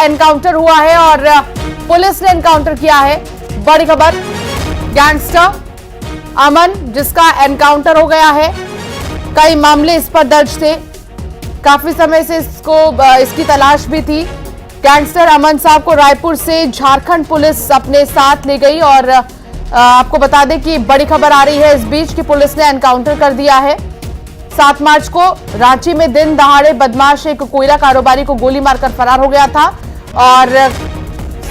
Encounter हुआ है और पुलिस ने एनकाउंटर किया है। बड़ी खबर, गैंगस्टर अमन जिसका एनकाउंटर हो गया है। कई मामले इस पर दर्ज थे, काफी समय से इसकी तलाश भी थी। गैंगस्टर अमन साहब को रायपुर से झारखंड पुलिस अपने साथ ले गई और आपको बता दें कि बड़ी खबर आ रही है इस बीच कि पुलिस ने एनकाउंटर कर दिया है। 7 मार्च को रांची में दिन दहाड़े बदमाश एक कोयला कारोबारी को गोली मारकर फरार हो गया था और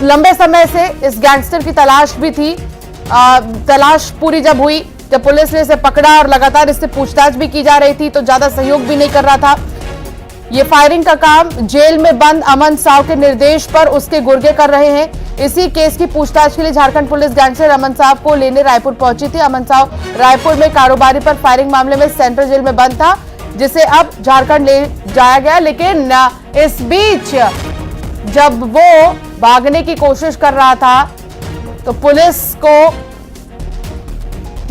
लंबे समय से इस गैंगस्टर की तलाश भी थी। तलाश पूरी जब हुई, जब पुलिस ने इसे पकड़ा और लगातार इससे पूछताछ भी की जा रही थी, तो ज्यादा सहयोग भी नहीं कर रहा था। ये फायरिंग का काम जेल में बंद अमन साव के निर्देश पर उसके गुर्गे कर रहे हैं। इसी केस की पूछताछ के लिए झारखंड पुलिस गैंगस्टर अमन साव को लेने रायपुर पहुंची थी। अमन साव रायपुर में कारोबारी पर फायरिंग मामले में सेंट्रल जेल में बंद था, जिसे अब झारखंड ले जाया गया। लेकिन इस बीच जब वो भागने की कोशिश कर रहा था तो पुलिस को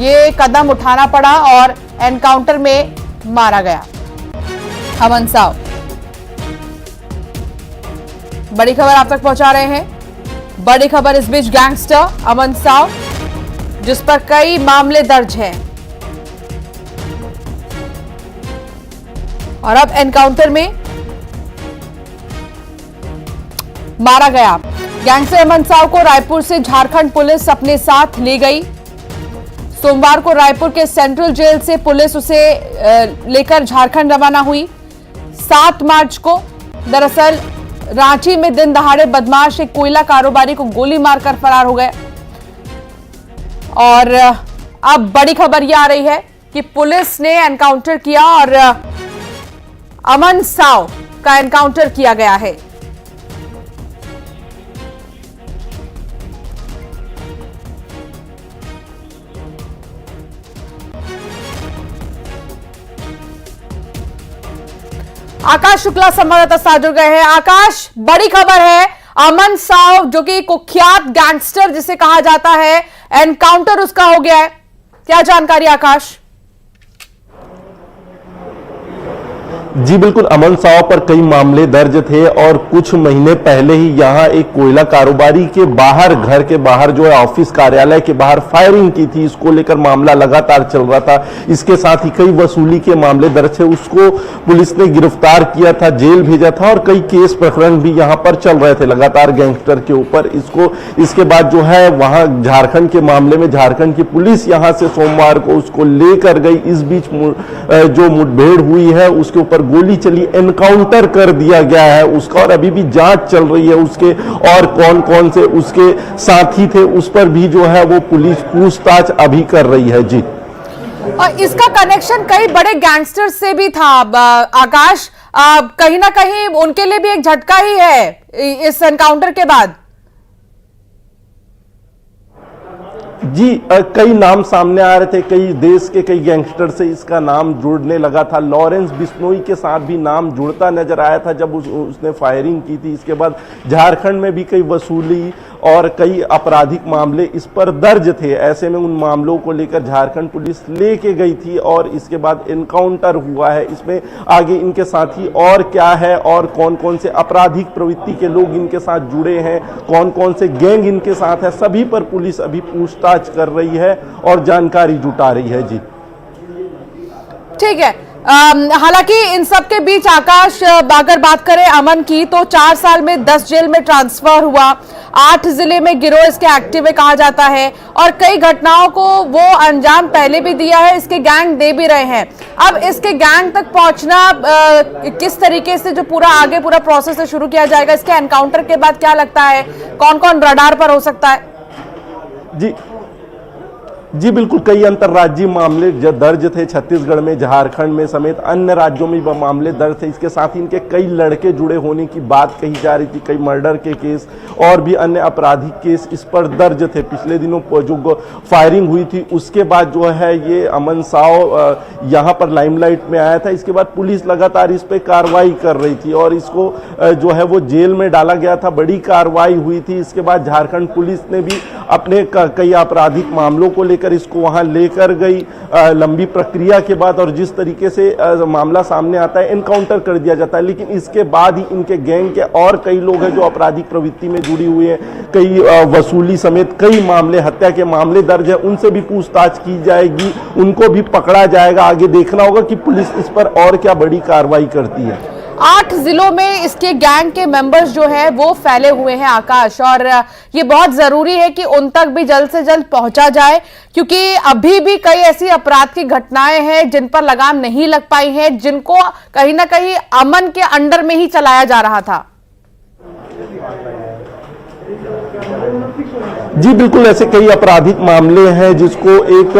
ये कदम उठाना पड़ा और एनकाउंटर में मारा गया अमन साव। बड़ी खबर आप तक पहुंचा रहे हैं। बड़ी खबर इस बीच, गैंगस्टर अमन साव जिस पर कई मामले दर्ज हैं और अब एनकाउंटर में मारा गया। गैंगस्टर अमन साव को रायपुर से झारखंड पुलिस अपने साथ ले गई। सोमवार को रायपुर के सेंट्रल जेल से पुलिस उसे लेकर झारखंड रवाना हुई। 7 मार्च को दरअसल रांची में दिन दहाड़े बदमाश एक कोयला कारोबारी को गोली मारकर फरार हो गए और अब बड़ी खबर यह आ रही है कि पुलिस ने एनकाउंटर किया और अमन साव का एनकाउंटर किया गया है। आकाश शुक्ला संवाददाता साथ जुड़ गए हैं। आकाश, बड़ी खबर है, अमन साव जो कि कुख्यात गैंगस्टर जिसे कहा जाता है, एनकाउंटर उसका हो गया है। क्या जानकारी आकाश? जी बिल्कुल, अमन साव पर कई मामले दर्ज थे और कुछ महीने पहले ही यहां एक कोयला कारोबारी के बाहर, घर के बाहर जो है ऑफिस कार्यालय के बाहर फायरिंग की थी। इसको लेकर मामला लगातार चल रहा था। इसके साथ ही कई वसूली के मामले दर्ज थे। उसको पुलिस ने गिरफ्तार किया था, जेल भेजा था और कई केस प्रकरण भी यहां पर चल रहे थे लगातार गैंगस्टर के ऊपर। इसके बाद जो है वहां झारखंड के मामले में झारखंड की पुलिस यहां से सोमवार को उसको लेकर गई। इस बीच जो मुठभेड़ हुई है उसके ऊपर गोली चली, एनकाउंटर कर दिया गया है उसका और अभी भी जांच चल रही है उसके, और कौन कौन से उसके साथी थे उस पर भी जो है वो पुलिस पूछताछ अभी कर रही है। जी, और इसका कनेक्शन कई बड़े गैंगस्टर से भी था आकाश, कहीं ना कहीं उनके लिए भी एक झटका ही है इस एनकाउंटर के बाद। जी, कई नाम सामने आ रहे थे, कई देश के कई गैंगस्टर से इसका नाम जुड़ने लगा था। लॉरेंस बिश्नोई के साथ भी नाम जुड़ता नजर आया था जब उसने फायरिंग की थी। इसके बाद झारखंड में भी कई वसूली और कई आपराधिक मामले इस पर दर्ज थे। ऐसे में उन मामलों को लेकर झारखंड पुलिस लेके गई थी और इसके बाद एनकाउंटर हुआ है। इसमें आगे इनके साथी और क्या है और कौन कौन से आपराधिक प्रवृत्ति के लोग इनके साथ जुड़े हैं, कौन कौन से गैंग इनके साथ है, सभी पर पुलिस अभी पूछताछ कर रही है और जानकारी जुटा रही है। जी ठीक है। हालांकि इन सब के बीच आकाश, अगर बात करें अमन की, तो 4 साल में 10 जेल में ट्रांसफर हुआ, 8 जिले में गिरोह इसके एक्टिव है कहा जाता है और कई घटनाओं को वो अंजाम पहले भी दिया है, इसके गैंग दे भी रहे हैं। अब इसके गैंग तक पहुंचना किस तरीके से जो पूरा प्रोसेस शुरू किया जाएगा, इसके एनकाउंटर के बाद क्या लगता है कौन कौन रडार पर हो सकता है? जी बिल्कुल, कई अंतर्राज्यीय मामले दर्ज थे छत्तीसगढ़ में, झारखंड में समेत अन्य राज्यों में मामले दर्ज थे। इसके साथ ही इनके कई लड़के जुड़े होने की बात कही जा रही थी, कई मर्डर के केस और भी अन्य आपराधिक केस इस पर दर्ज थे। पिछले दिनों जो फायरिंग हुई थी उसके बाद जो है ये अमन साव यहाँ पर लाइमलाइट में आया था। इसके बाद पुलिस लगातार इस पर कार्रवाई कर रही थी और इसको जो है वो जेल में डाला गया था, बड़ी कार्रवाई हुई थी। इसके बाद झारखंड पुलिस ने भी अपने कई आपराधिक मामलों को लेकर इसको वहां लेकर गई। लंबी प्रक्रिया के बाद और जिस तरीके से मामला सामने आता है, एनकाउंटर कर दिया जाता है, लेकिन इसके बाद ही इनके गैंग के और कई लोग हैं जो आपराधिक प्रवृत्ति में जुड़ी हुई है। कई वसूली समेत कई मामले, हत्या के मामले दर्ज है, उनसे भी पूछताछ की जाएगी, उनको भी पकड़ा जाएगा। आगे देखना होगा कि पुलिस इस पर और क्या बड़ी कार्रवाई करती है। 8 जिलों में इसके गैंग के मेंबर्स जो है वो फैले हुए हैं आकाश, और ये बहुत जरूरी है कि उन तक भी जल्द से जल्द पहुंचा जाए, क्योंकि अभी भी कई ऐसी अपराध की घटनाएं हैं जिन पर लगाम नहीं लग पाई है, जिनको कहीं ना कहीं अमन के अंडर में ही चलाया जा रहा था। जी बिल्कुल, ऐसे कई आपराधिक मामले हैं जिसको एक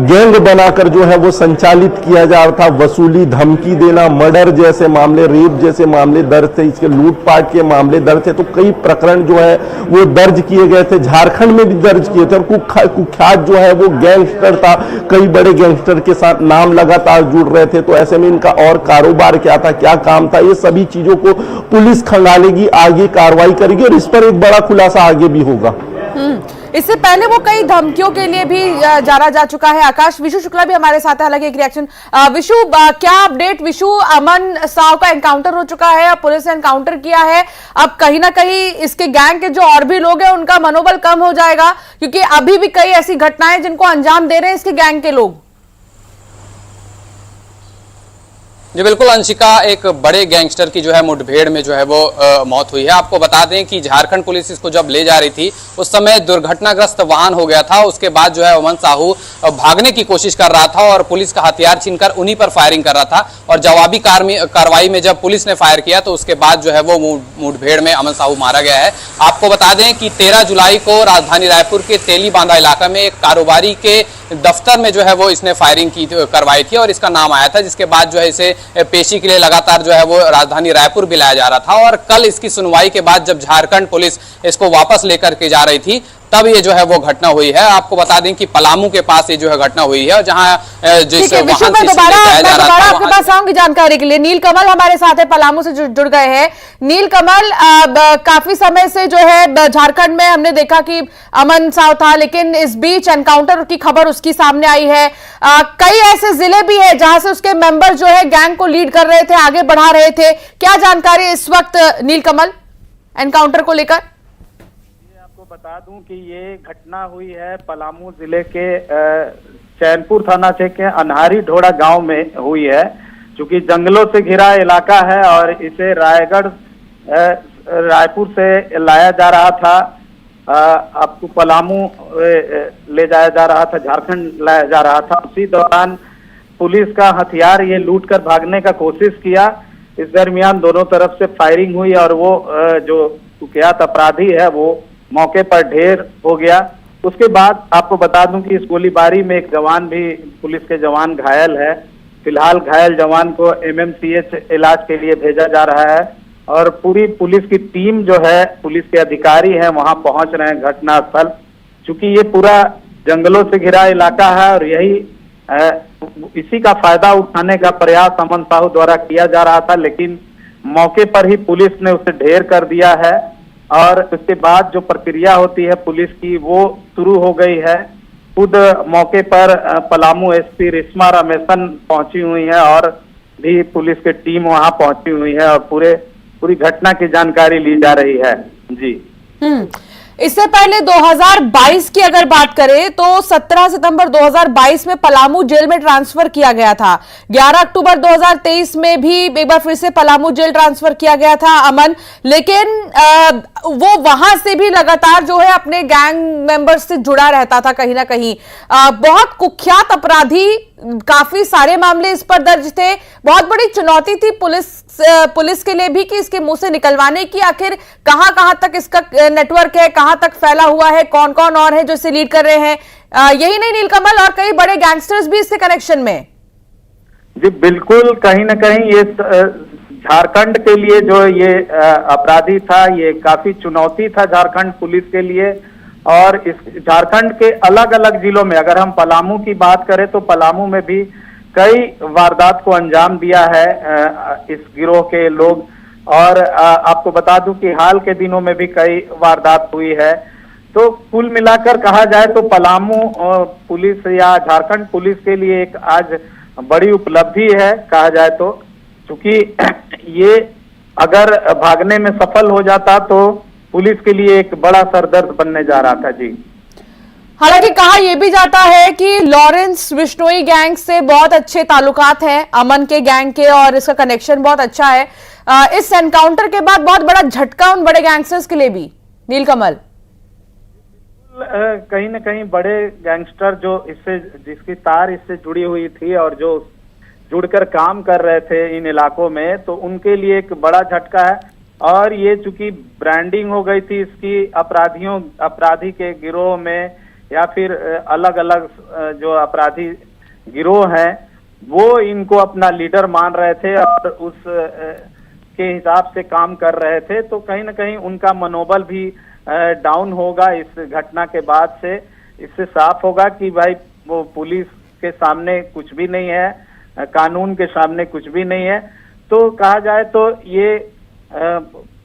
गैंग बनाकर जो है वो संचालित किया जा रहा था। वसूली, धमकी देना, मर्डर जैसे मामले, रेप जैसे मामले दर्ज थे, इसके लूटपाट के मामले दर्ज थे। तो कई प्रकरण जो है वो दर्ज किए गए थे, झारखंड में भी दर्ज किए थे। और कुख्यात जो है वो गैंगस्टर था, कई बड़े गैंगस्टर के साथ नाम लगातार जुड़ रहे थे। तो ऐसे में इनका और कारोबार क्या था, क्या काम था, ये सभी चीजों को पुलिस खंगालेगी, आगे कार्रवाई करेगी और इस पर एक बड़ा खुलासा आगे भी होगा। इससे पहले वो कई धमकियों के लिए भी जाना जा चुका है। आकाश, विशु शुक्ला भी हमारे साथ है, हालांकि एक रिएक्शन। विशु, क्या अपडेट? विशु, अमन साव का एनकाउंटर हो चुका है, पुलिस ने एनकाउंटर किया है। अब कहीं ना कहीं इसके गैंग के जो और भी लोग हैं उनका मनोबल कम हो जाएगा, क्योंकि अभी भी कई ऐसी घटनाएं जिनको अंजाम दे रहे हैं इसके गैंग के लोग। जी बिल्कुल अंशिका, एक बड़े गैंगस्टर की जो है मुठभेड़ में जो है वो मौत हुई है। आपको बता दें कि झारखंड पुलिस इसको जब ले जा रही थी उस समय दुर्घटनाग्रस्त वाहन हो गया था। उसके बाद जो है अमन साहू भागने की कोशिश कर रहा था और पुलिस का हथियार छीनकर उन्हीं पर फायरिंग कर रहा था। और जवाबी कार्रवाई में जब पुलिस ने फायर किया तो उसके बाद जो है वो मुठभेड़ में अमन साहू मारा गया है। आपको बता दें कि 13 जुलाई को राजधानी रायपुर के तेली बांधा इलाका में एक कारोबारी के दफ्तर में जो है वो इसने फायरिंग करवाई थी और इसका नाम आया था, जिसके बाद जो है इसे पेशी के लिए लगातार जो है वो राजधानी रायपुर भी लाया जा रहा था। और कल इसकी सुनवाई के बाद जब झारखंड पुलिस इसको वापस लेकर के जा रही थी तब ये जो है वो घटना हुई है। आपको बता दें कि पलामू के पास ये जो है घटना हुई है, जहां जिस वाहन से आपके पास आऊंगी जानकारी के लिए। नीलकमल हमारे साथ है, पलामू से जुड़ गए हैं। नीलकमल, काफी समय से जो है झारखंड में हमने देखा कि अमन साव था, लेकिन इस बीच एनकाउंटर की खबर उसकी सामने आई है। कई ऐसे जिले भी है जहां से उसके मेंबर जो है गैंग को लीड कर रहे थे, आगे बढ़ा रहे थे। क्या जानकारी इस वक्त नीलकमल एनकाउंटर को लेकर? बता दूं कि ये घटना हुई है पलामू जिले के चैनपुर थाना क्षेत्र के अनहारी ढोड़ा गांव में हुई है, क्योंकि जंगलों से घिरा इलाका है और इसे रायपुर से लाया जा रहा था, आपको पलामू ले जाया जा रहा था, झारखंड लाया जा रहा था। उसी दौरान पुलिस का हथियार ये लूट कर भागने का कोशिश किया। इस दरमियान दोनों तरफ से फायरिंग हुई और वो जो कुख्यात अपराधी है वो मौके पर ढेर हो गया। उसके बाद आपको बता दूं कि इस गोलीबारी में एक जवान भी, पुलिस के जवान घायल है। फिलहाल घायल जवान को MMCH इलाज के लिए भेजा जा रहा है और पूरी पुलिस की टीम जो है, पुलिस के अधिकारी हैं वहां पहुंच रहे हैं घटनास्थल। चूंकि ये पूरा जंगलों से घिरा इलाका है और इसी का फायदा उठाने का प्रयास अमन साहू द्वारा किया जा रहा था, लेकिन मौके पर ही पुलिस ने उसे ढेर कर दिया है। और उसके बाद जो प्रक्रिया होती है पुलिस की वो शुरू हो गई है। खुद मौके पर पलामू SP रेशमा रमेशन पहुंची हुई है और भी पुलिस की टीम वहां पहुंची हुई है और पूरी घटना की जानकारी ली जा रही है। जी इससे पहले 2022 की अगर बात करें तो 17 सितंबर 2022 में पलामू जेल में ट्रांसफर किया गया था। 11 अक्टूबर 2023 में भी एक बार फिर से पलामू जेल ट्रांसफर किया गया था अमन, लेकिन वो वहां से भी लगातार जो है अपने गैंग मेंबर्स से जुड़ा रहता था कहीं ना कहीं। बहुत कुख्यात अपराधी, काफी सारे मामले इस पर दर्ज थे। बहुत बड़ी चुनौती थी पुलिस के लिए भी कि इसके मुंह से निकलवाने की आखिर कहां तक इसका नेटवर्क है, कहां तक फैला हुआ है, कौन कौन और है जो इसे लीड कर रहे हैं। यही नहीं नीलकमल, और कई बड़े गैंगस्टर्स भी इसके कनेक्शन में। जी बिल्कुल, कहीं ना कहीं ये झारखंड के लिए जो ये अपराधी था ये काफी चुनौती था झारखंड पुलिस के लिए। और इस झारखंड के अलग अलग जिलों में, अगर हम पलामू की बात करें तो पलामू में भी कई वारदात को अंजाम दिया है इस गिरोह के लोग। और आपको बता दूं कि हाल के दिनों में भी कई वारदात हुई है। तो कुल मिलाकर कहा जाए तो पलामू पुलिस या झारखंड पुलिस के लिए एक आज बड़ी उपलब्धि है कहा जाए तो, क्योंकि ये अगर भागने में सफल हो जाता तो पुलिस के लिए एक बड़ा सरदर्द बनने जा रहा था। जी हालांकि कहा यह भी जाता है कि लॉरेंस बिश्नोई गैंग से बहुत अच्छे ताल्लुकात हैं अमन के गैंग के, और इसका कनेक्शन बहुत अच्छा है। इस एनकाउंटर के बाद बहुत बड़ा झटका उन बड़े गैंगस्टर्स के लिए भी। नीलकमल, कहीं न कहीं बड़े गैंगस्टर जो इससे जिसकी तार इससे जुड़ी हुई थी और जो जुड़कर काम कर रहे थे इन इलाकों में, तो उनके लिए एक बड़ा झटका है। और ये चूंकि ब्रांडिंग हो गई थी इसकी अपराधी के गिरोह में या फिर अलग अलग जो अपराधी गिरोह हैं वो इनको अपना लीडर मान रहे थे और उस के हिसाब से काम कर रहे थे, तो कहीं न कहीं उनका मनोबल भी डाउन होगा इस घटना के बाद से। इससे साफ होगा कि भाई वो पुलिस के सामने कुछ भी नहीं है, कानून के सामने कुछ भी नहीं है। तो कहा जाए तो ये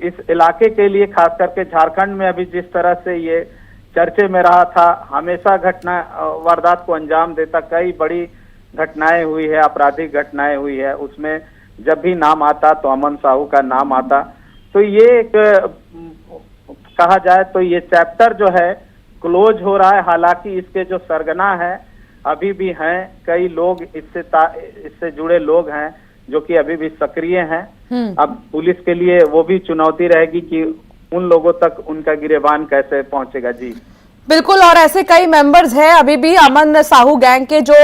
इस इलाके के लिए खास करके झारखंड में अभी जिस तरह से ये चर्चे में रहा था, हमेशा घटना वारदात को अंजाम देता, कई बड़ी घटनाएं हुई है, आपराधिक घटनाएं हुई है, उसमें जब भी नाम आता तो अमन साहू का नाम आता। तो ये एक कहा जाए तो ये चैप्टर जो है क्लोज हो रहा है। हालांकि इसके जो सरगना है अभी भी हैं, कई लोग इससे जुड़े लोग हैं जो कि अभी भी सक्रिय हैं। अब पुलिस के लिए वो भी चुनौती रहेगी कि उन लोगों तक उनका गिरेबान कैसे पहुंचेगा। जी बिल्कुल, और ऐसे कई मेंबर्स हैं अभी भी अमन साहू गैंग के जो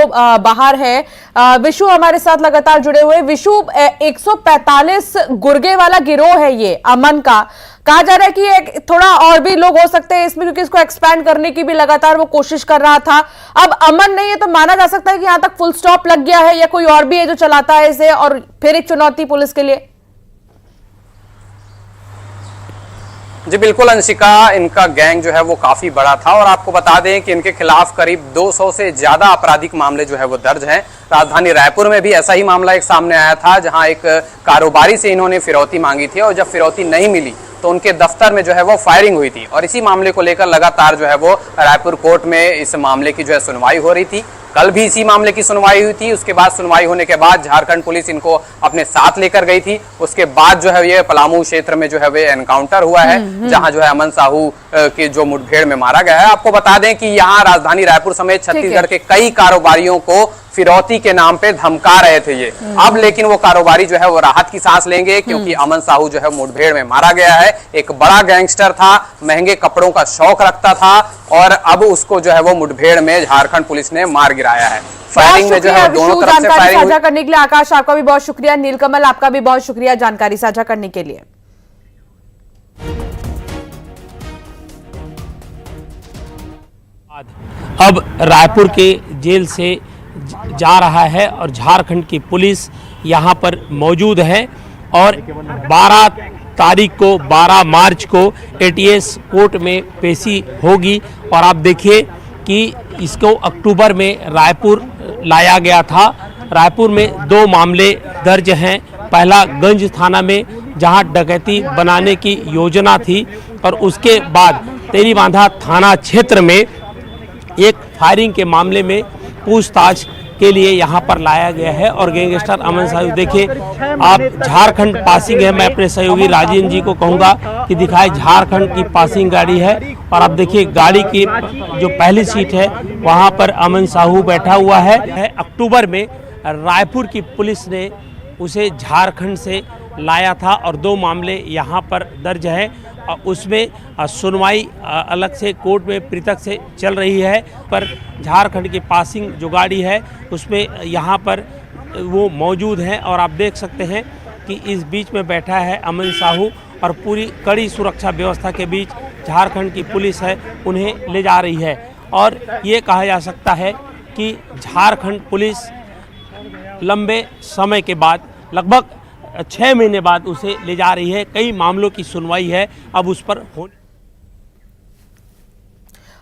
बाहर है। विशु हमारे साथ लगातार जुड़े हुए। विशु, 145 गुर्गे वाला गिरोह है ये अमन का। कहा जा रहा है कि एक थोड़ा और भी लोग हो सकते हैं इसमें, क्योंकि इसको एक्सपैंड करने की भी लगातार वो कोशिश कर रहा था। अब अमन नहीं है तो माना जा सकता है कि यहां तक फुल स्टॉप लग गया है, या कोई और भी है जो चलाता है इसे, और फिर एक चुनौती पुलिस के लिए। जी बिल्कुल अंशिका, इनका गैंग जो है वो काफी बड़ा था और आपको बता दें कि इनके खिलाफ करीब 200 से ज्यादा आपराधिक मामले जो है वो दर्ज हैं। राजधानी रायपुर में भी ऐसा ही मामला एक सामने आया था, जहां एक कारोबारी से इन्होंने फिरौती मांगी थी और जब फिरौती नहीं मिली तो उनके दफ्तर में जो है वो फायरिंग हुई थी। और इसी मामले को लेकर लगातार जो है वो रायपुर कोर्ट में इस मामले की जो है सुनवाई हो रही थी। कल भी इसी मामले की सुनवाई हुई थी। उसके बाद सुनवाई होने के बाद झारखंड पुलिस इनको अपने साथ लेकर गई थी। उसके बाद जो है ये पलामू क्षेत्र में जो है वे एनकाउंटर हुआ है, जहां जो है अमन साहू के जो मुठभेड़ में मारा गया है। आपको बता दें कि यहाँ राजधानी रायपुर समेत छत्तीसगढ़ के कई कारोबारियों को फिरौती के नाम पे धमका रहे थे ये। अब लेकिन वो कारोबारी जो है वो राहत की सांस लेंगे, क्योंकि अमन साहू जो है मुठभेड़ में मारा गया है। एक बड़ा गैंगस्टर था, महंगे कपड़ों का शौक रखता था और अब उसको जो है वो मुठभेड़ में झारखंड पुलिस ने मार गिराया है। फायरिंग में जो है दोनों तरफ से फायरिंग साझा करने के लिए। आकाश, आपका भी बहुत शुक्रिया। नीलकमल, आपका भी बहुत शुक्रिया जानकारी साझा करने के लिए। अब रायपुर के जेल से जा रहा है और झारखंड की पुलिस यहाँ पर मौजूद है और 12 तारीख को 12 मार्च को एटीएस कोर्ट में पेशी होगी। और आप देखिए कि इसको अक्टूबर में रायपुर लाया गया था। रायपुर में 2 मामले दर्ज हैं। पहला गंज थाना में जहां डकैती बनाने की योजना थी, और उसके बाद तेलीबांधा थाना क्षेत्र में एक फायरिंग के मामले में पूछताछ के लिए यहां पर लाया गया है। और गैंगस्टर अमन साहू, देखिए आप, झारखंड पासिंग है। मैं अपने सहयोगी राजेंद्र जी को कहूंगा कि दिखाए, झारखंड की पासिंग गाड़ी है और आप देखिए गाड़ी की जो पहली सीट है वहां पर अमन साहू बैठा हुआ है। अक्टूबर में रायपुर की पुलिस ने उसे झारखंड से लाया था और 2 मामले यहाँ पर दर्ज है। उसमें सुनवाई अलग से कोर्ट में पृथक से चल रही है। पर झारखंड की पासिंग जो गाड़ी है उसमें यहाँ पर वो मौजूद हैं और आप देख सकते हैं कि इस बीच में बैठा है अमन साहू और पूरी कड़ी सुरक्षा व्यवस्था के बीच झारखंड की पुलिस है उन्हें ले जा रही है। और ये कहा जा सकता है कि झारखंड पुलिस लंबे समय के बाद, लगभग 6 महीने बाद उसे ले जा रही है। कई मामलों की सुनवाई है अब उस पर होने।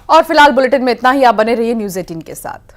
और फिलहाल बुलेटिन में इतना ही। आप बने रहिए न्यूज़ 18 के साथ।